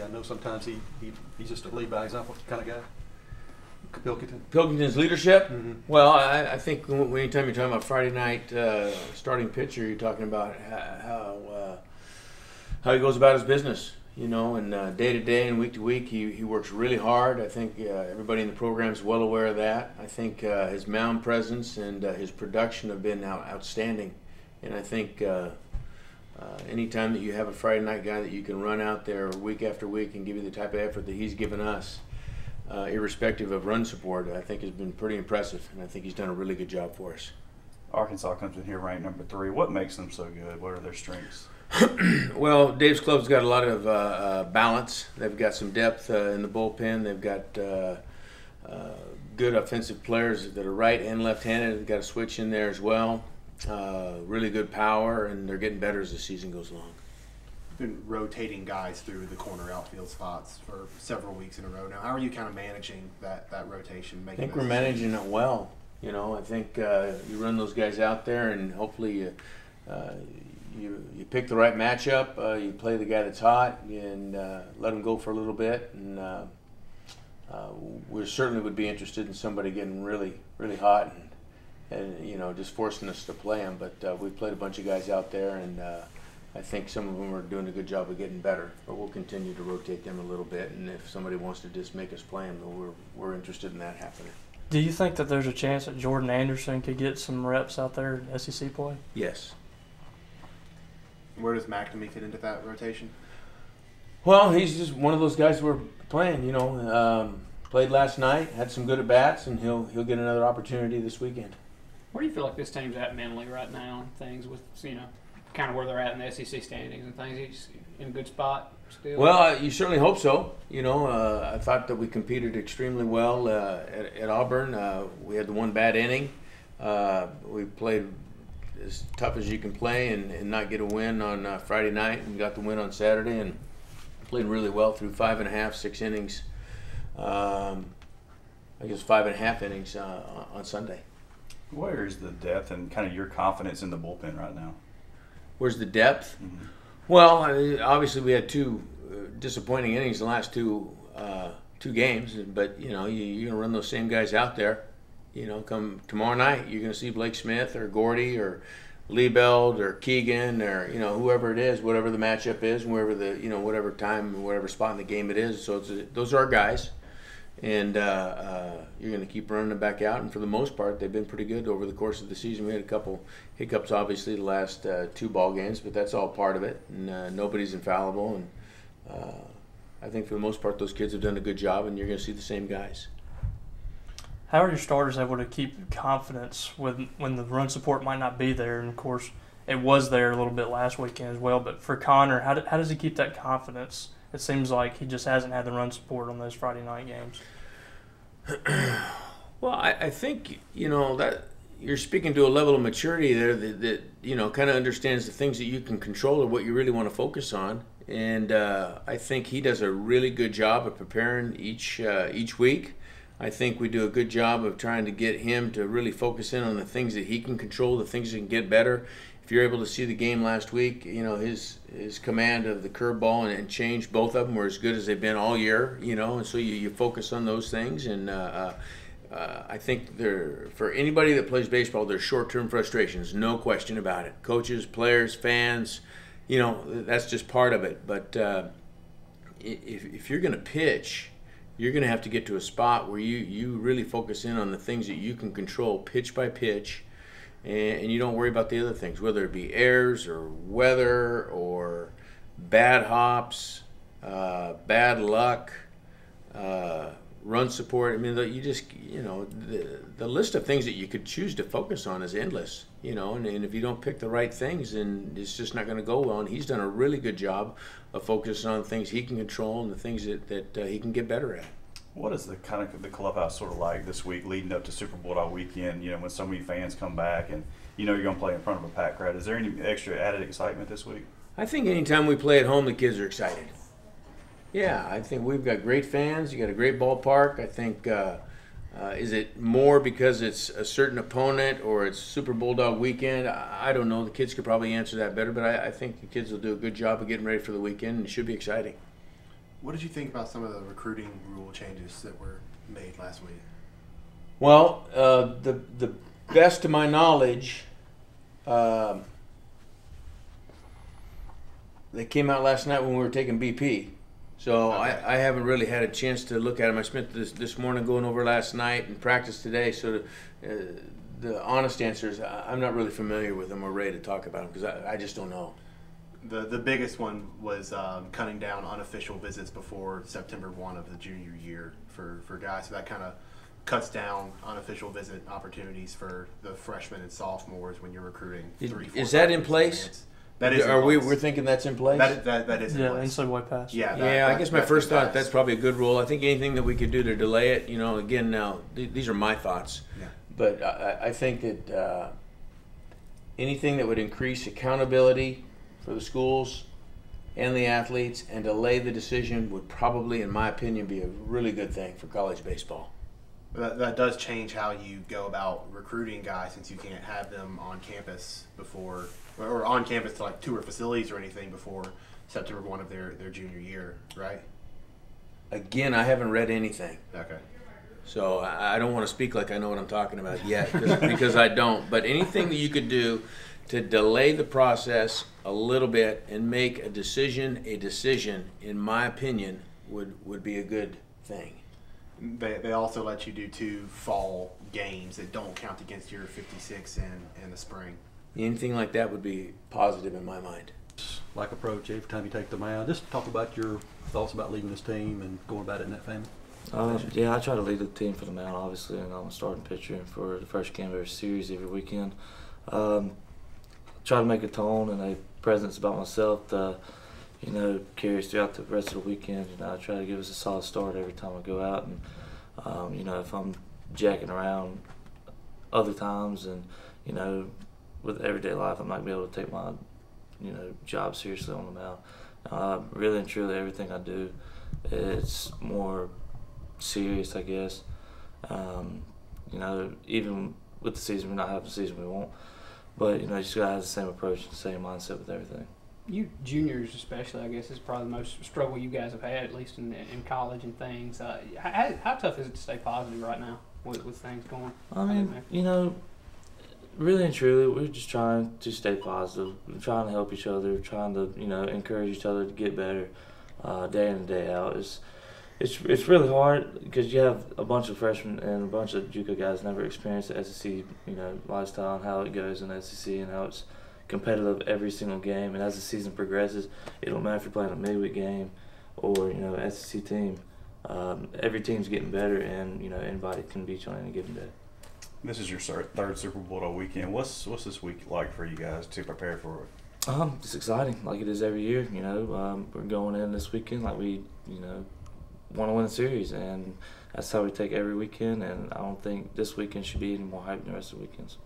I know sometimes he's just a lead by example kind of guy. Pilkington. Pilkington's leadership? Mm-hmm. Well, I think anytime you're talking about Friday night starting pitcher, you're talking about how he goes about his business. And day to day and week to week, he works really hard. I think everybody in the program is well aware of that. I think his mound presence and his production have been outstanding. And I think anytime that you have a Friday night guy that you can run out there week after week and give you the type of effort that he's given us, irrespective of run support, I think has been pretty impressive. And I think he's done a really good job for us. Arkansas comes in here ranked number 3. What makes them so good? What are their strengths? Well, Dave's club's got a lot of balance. They've got some depth in the bullpen. They've got good offensive players that are right and left-handed. They've got a switch in there as well. Really good power, and they're getting better as the season goes along. Been rotating guys through the corner outfield spots for several weeks in a row now. How are you kind of managing that rotation? I think we're managing it well. I think you run those guys out there, and hopefully you pick the right matchup. You play the guy that's hot and let him go for a little bit. And we certainly would be interested in somebody getting really, really hot and just forcing us to play them. But we've played a bunch of guys out there, and I think some of them are doing a good job of getting better. But we'll continue to rotate them a little bit. And if somebody wants to just make us play them, we're interested in that happening. Do you think that there's a chance that Jordan Anderson could get some reps out there in SEC play? Yes. Where does McNamee fit into that rotation? Well, he's just one of those guys we're playing. Played last night, had some good at bats, and he'll get another opportunity this weekend. Where do you feel like this team's at mentally right now? Things with kind of where they're at in the SEC standings and things. He's in a good spot still. Well, you certainly hope so. I thought that we competed extremely well at Auburn. We had the one bad inning. We played as tough as you can play and not get a win on Friday night, and got the win on Saturday, and played really well through 5.5, 6 innings. I guess 5.5 innings on Sunday. Where is the depth and kind of your confidence in the bullpen right now? Where's the depth? Mm-hmm. Well, obviously we had 2 disappointing innings in the last two games, but you're gonna run those same guys out there. Come tomorrow night, you're going to see Blake Smith or Gordy or Liebeld or Keegan or whoever it is, whatever the matchup is, wherever whatever time, whatever spot in the game it is. So those are our guys, and you're going to keep running them back out. And for the most part, they've been pretty good over the course of the season. We had a couple hiccups, obviously, the last 2 ball games, but that's all part of it. And nobody's infallible, and I think for the most part, those kids have done a good job, and you're going to see the same guys. How are your starters able to keep confidence when the run support might not be there? And, of course, it was there a little bit last weekend as well. But for Konnor, how does he keep that confidence? It seems like he just hasn't had the run support on those Friday night games. Well, I think, that you're speaking to a level of maturity there that kind of understands the things that you can control or what you really want to focus on. And I think he does a really good job of preparing each week. I think we do a good job of trying to get him to really focus in on the things that he can control, the things that can get better. If you're able to see the game last week, his command of the curveball and change, both of them were as good as they've been all year, and so you focus on those things. And I think for anybody that plays baseball, there's short-term frustrations, no question about it. Coaches, players, fans, that's just part of it. But if you're going to pitch, you're going to have to get to a spot where you really focus in on the things that you can control pitch by pitch, and you don't worry about the other things, whether it be errors or weather or bad hops, bad luck, run support. I mean, you just, the list of things that you could choose to focus on is endless, and if you don't pick the right things, then it's just not going to go well. And he's done a really good job of focusing on things he can control and the things that he can get better at. What is the clubhouse sort of like this week leading up to Super Bowl weekend, when so many fans come back and you're going to play in front of a packed crowd? Is there any extra added excitement this week? I think anytime we play at home, the kids are excited. Yeah, I think we've got great fans. You got a great ballpark. I think is it more because it's a certain opponent or it's Super Bulldog weekend? I don't know. The kids could probably answer that better, but I think the kids will do a good job of getting ready for the weekend, and it should be exciting. What did you think about some of the recruiting rule changes that were made last week? Well, the best to my knowledge, they came out last night when we were taking BP. So Okay. I haven't really had a chance to look at them. I spent this morning going over last night and practice today. So the honest answer is I'm not really familiar with them or ready to talk about them because I just don't know. The biggest one was cutting down unofficial visits before September 1 of the junior year for guys. So that kind of cuts down unofficial visit opportunities for the freshmen and sophomores when you're recruiting. Is that in place? That is. We're thinking that's in place? That is in Yeah, place. NCAA pass. Yeah. I guess my first thought, passed. that's probably a good rule. I think anything that we could do to delay it, again, now, these are my thoughts. Yeah. But I think that anything that would increase accountability for the schools and the athletes and delay the decision would probably, in my opinion, be a really good thing for college baseball. That does change how you go about recruiting guys, since you can't have them on campus before, or on campus to like tour facilities or anything before September 1 of their junior year, right? Again, I haven't read anything. Okay. So I don't want to speak like I know what I'm talking about yet because I don't. But anything that you could do to delay the process a little bit and make a decision, in my opinion, would be a good thing. They also let you do 2 fall games that don't count against your 56 in the spring. Anything like that would be positive in my mind. Like approach every time you take the mound. Just talk about your thoughts about leading this team and going about it in that family. Yeah, I try to lead the team for the mound, obviously, and I'm a starting pitcher for the first game of every series every weekend. Try to make a tone and a presence about myself to, carry us throughout the rest of the weekend. I try to give us a solid start every time I go out, and if I'm jacking around other times, and with everyday life, I'm not gonna be able to take my job seriously on the mound. Really and truly, everything I do, it's more serious, I guess. Even with the season, we're not having the season we want, but you just gotta have the same approach, the same mindset with everything. You juniors, especially, I guess, is probably the most struggle you guys have had, at least in college and things. How tough is it to stay positive right now with things going? I mean, really and truly, we're just trying to stay positive. We're trying to help each other, trying to encourage each other to get better, day in and day out. It's really hard because you have a bunch of freshmen and a bunch of JUCO guys never experienced the SEC, lifestyle and how it goes in the SEC and how it's competitive every single game. And as the season progresses, it don't matter if you're playing a midweek game or SEC team. Every team's getting better, and anybody can beat you on any given day. This is your third Super Bowl weekend. What's this week like for you guys to prepare for it? It's exciting, like it is every year. We're going in this weekend like we want to win the series, and that's how we take every weekend. And I don't think this weekend should be any more hype than the rest of the weekends.